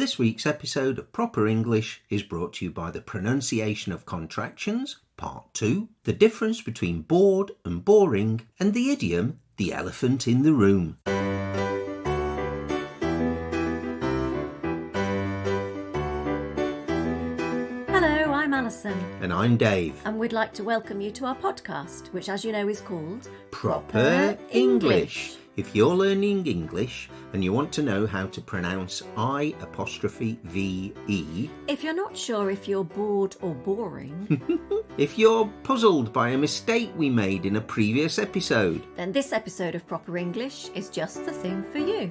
This week's episode of Proper English is brought to you by the pronunciation of contractions, Part 2, the difference between bored and boring, and the idiom, the elephant in the room. Hello, I'm Alison. And I'm Dave. And we'd like to welcome you to our podcast, which as you know is called Proper English. If you're learning English and you want to know how to pronounce I''VE. If you're not sure if you're bored or boring, if you're puzzled by a mistake we made in a previous episode, then this episode of Proper English is just the thing for you.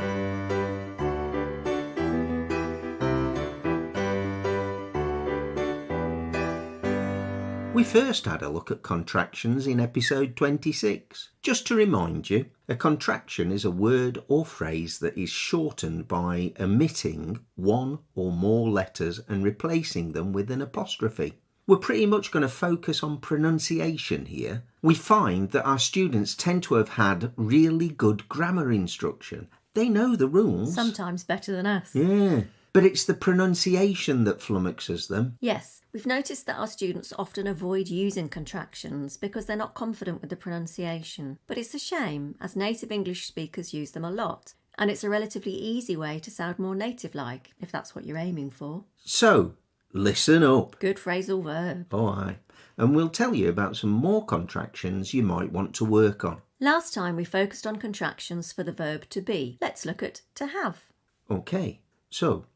We first had a look at contractions in episode 26. Just to remind you, a contraction is a word or phrase that is shortened by omitting one or more letters and replacing them with an apostrophe. We're pretty much going to focus on pronunciation here. We find that our students tend to have had really good grammar instruction. They know the rules. Sometimes better than us. Yeah, but it's the pronunciation that flummoxes them. Yes, we've noticed that our students often avoid using contractions because they're not confident with the pronunciation. But it's a shame, as native English speakers use them a lot. And it's a relatively easy way to sound more native-like, if that's what you're aiming for. So, listen up. Good phrasal verb. Oh, aye. And we'll tell you about some more contractions you might want to work on. Last time we focused on contractions for the verb to be. Let's look at to have. Okay, so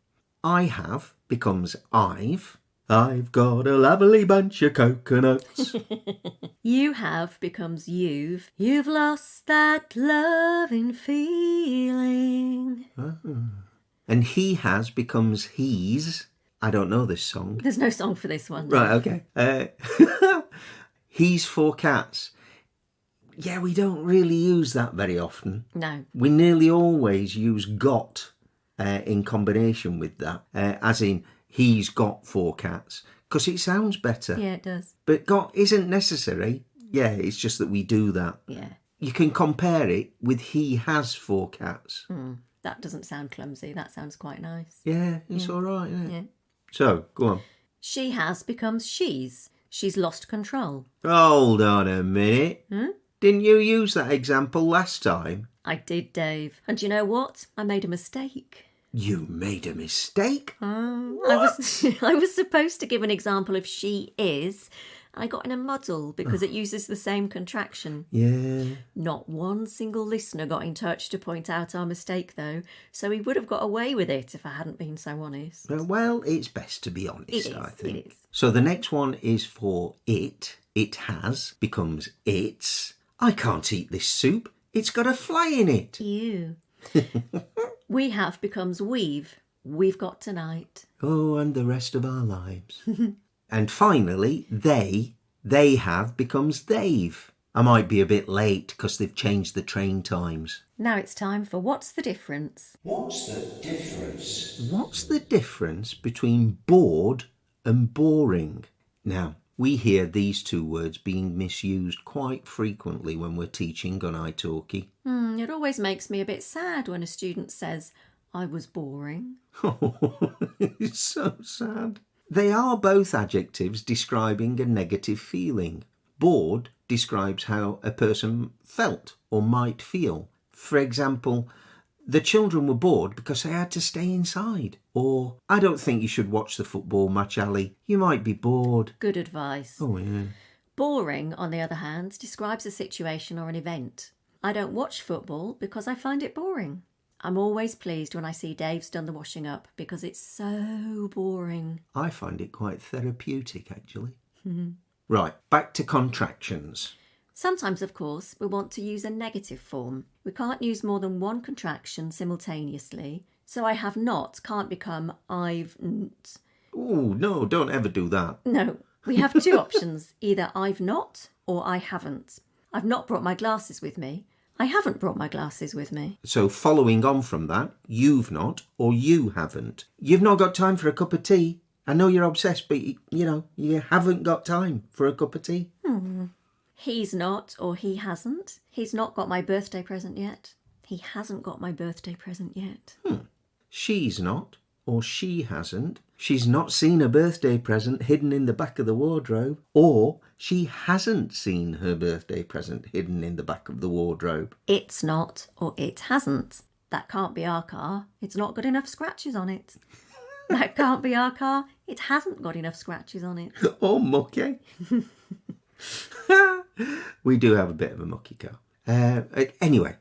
I have becomes I've. I've got a lovely bunch of coconuts. You have becomes you've. You've lost that loving feeling. And he has becomes he's. I don't know this song. There's no song for this one. Right, okay. He's for cats. Yeah, we don't really use that very often. No. We nearly always use got in combination with that, as in he's got 4 cats, because it sounds better. Yeah, it does. But got isn't necessary. Yeah, it's just that we do that. Yeah. You can compare it with he has 4 cats. That doesn't sound clumsy. That sounds quite nice. Yeah, it's all right, isn't it? Yeah. So, go on. She has becomes she's. She's lost control. Hold on a minute. Didn't you use that example last time? I did, Dave. And you know what? I made a mistake. You made a mistake? I was supposed to give an example of she is. I got in a muddle because it uses the same contraction. Yeah. Not one single listener got in touch to point out our mistake, though, so we would have got away with it if I hadn't been so honest. Well, it's best to be honest, It is, I think. it is. So the next one is for it. It has becomes its. I can't eat this soup. It's got a fly in it. Ew. We have becomes we've. We've got tonight. Oh, and the rest of our lives. And finally, they have becomes they've. I might be a bit late because they've changed the train times. Now it's time for What's the Difference? What's the difference? What's the difference between bored and boring? Now, we hear these 2 words being misused quite frequently when we're teaching on italki. It always makes me a bit sad when a student says, I was boring. Oh, it's so sad. They are both adjectives describing a negative feeling. Bored describes how a person felt or might feel. For example, the children were bored because they had to stay inside. Or, I don't think you should watch the football match, Ali. You might be bored. Good advice. Oh, yeah. Boring, on the other hand, describes a situation or an event. I don't watch football because I find it boring. I'm always pleased when I see Dave's done the washing up because it's so boring. I find it quite therapeutic, actually. Right, back to contractions. Sometimes, of course, we want to use a negative form. We can't use more than one contraction simultaneously, so I have not can't become I've not. Oh, no, don't ever do that. No, we have 2 options, either I've not or I haven't. I've not brought my glasses with me. I haven't brought my glasses with me. So following on from that, you've not or you haven't. You've not got time for a cup of tea. I know you're obsessed, but, you haven't got time for a cup of tea. He's not or he hasn't. He's not got my birthday present yet. He hasn't got my birthday present yet. She's not or she hasn't. She's not seen a birthday present hidden in the back of the wardrobe. Or she hasn't seen her birthday present hidden in the back of the wardrobe. It's not or it hasn't. That can't be our car. It's not got enough scratches on it. That can't be our car. It hasn't got enough scratches on it. Oh, mucky. We do have a bit of a mucky car. Anyway,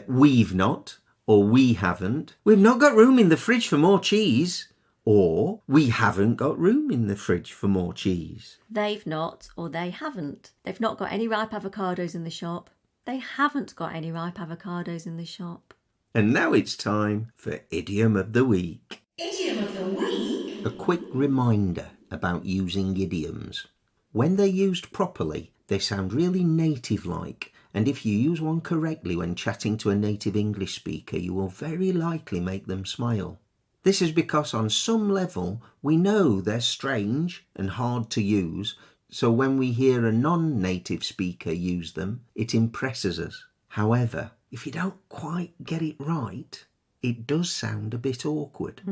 we've not or we haven't. We've not got room in the fridge for more cheese. Or we haven't got room in the fridge for more cheese. They've not or they haven't. They've not got any ripe avocados in the shop. They haven't got any ripe avocados in the shop. And now it's time for Idiom of the Week. Idiom of the Week? A quick reminder about using idioms. When they're used properly, they sound really native-like, and if you use one correctly when chatting to a native English speaker, you will very likely make them smile. This is because on some level we know they're strange and hard to use, so when we hear a non-native speaker use them, it impresses us. However, if you don't quite get it right, it does sound a bit awkward.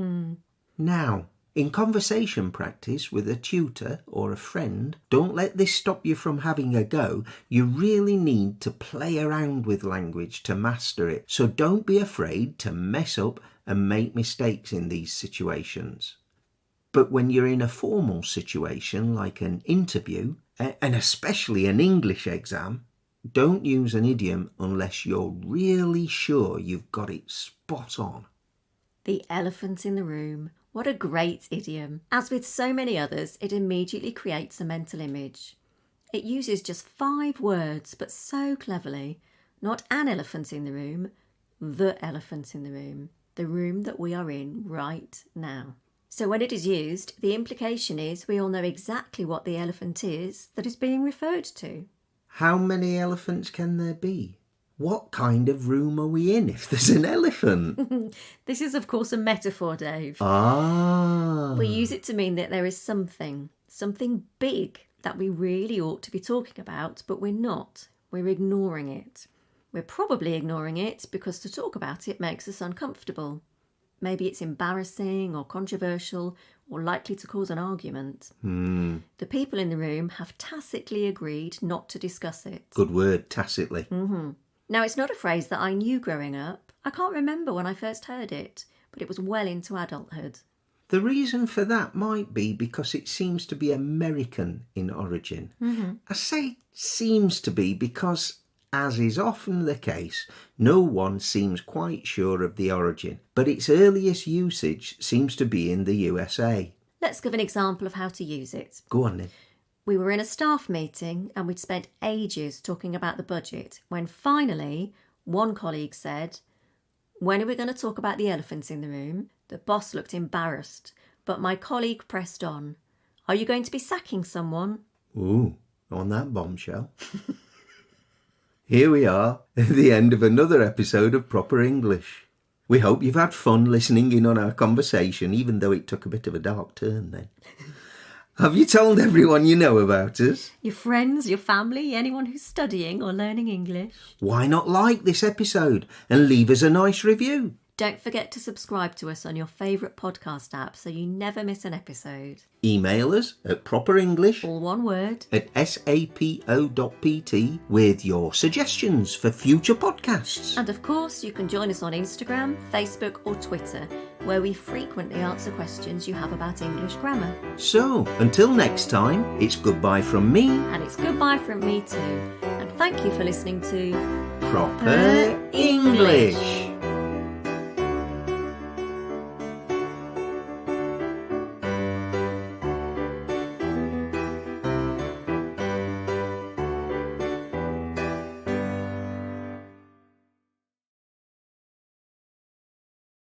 Now, in conversation practice with a tutor or a friend, don't let this stop you from having a go. You really need to play around with language to master it, so don't be afraid to mess up and make mistakes in these situations. But when you're in a formal situation like an interview, and especially an English exam, don't use an idiom unless you're really sure you've got it spot on. The elephant in the room. What a great idiom. As with so many others, it immediately creates a mental image. It uses just 5 words, but so cleverly. Not an elephant in the room, the elephant in the room. The room that we are in right now. So when it is used, the implication is we all know exactly what the elephant is that is being referred to. How many elephants can there be? What kind of room are we in if there's an elephant? This is, of course, a metaphor, Dave. Ah. We use it to mean that there is something big that we really ought to be talking about, but we're not. We're ignoring it. We're probably ignoring it because to talk about it makes us uncomfortable. Maybe it's embarrassing or controversial or likely to cause an argument. The people in the room have tacitly agreed not to discuss it. Good word, tacitly. Now, it's not a phrase that I knew growing up. I can't remember when I first heard it, but it was well into adulthood. The reason for that might be because it seems to be American in origin. I say seems to be because, as is often the case, no one seems quite sure of the origin, but its earliest usage seems to be in the USA. Let's give an example of how to use it. Go on then. We were in a staff meeting and we'd spent ages talking about the budget when finally one colleague said, "When are we going to talk about the elephants in the room?" The boss looked embarrassed, but my colleague pressed on. "Are you going to be sacking someone?" Ooh, on that bombshell. Here we are at the end of another episode of Proper English. We hope you've had fun listening in on our conversation, even though it took a bit of a dark turn then. Have you told everyone you know about us? Your friends, your family, anyone who's studying or learning English? Why not like this episode and leave us a nice review? Don't forget to subscribe to us on your favourite podcast app so you never miss an episode. Email us at properenglish, all one word, at sapo.pt with your suggestions for future podcasts. And of course, you can join us on Instagram, Facebook or Twitter, where we frequently answer questions you have about English grammar. So, until next time, it's goodbye from me. And it's goodbye from me too. And thank you for listening to Proper English.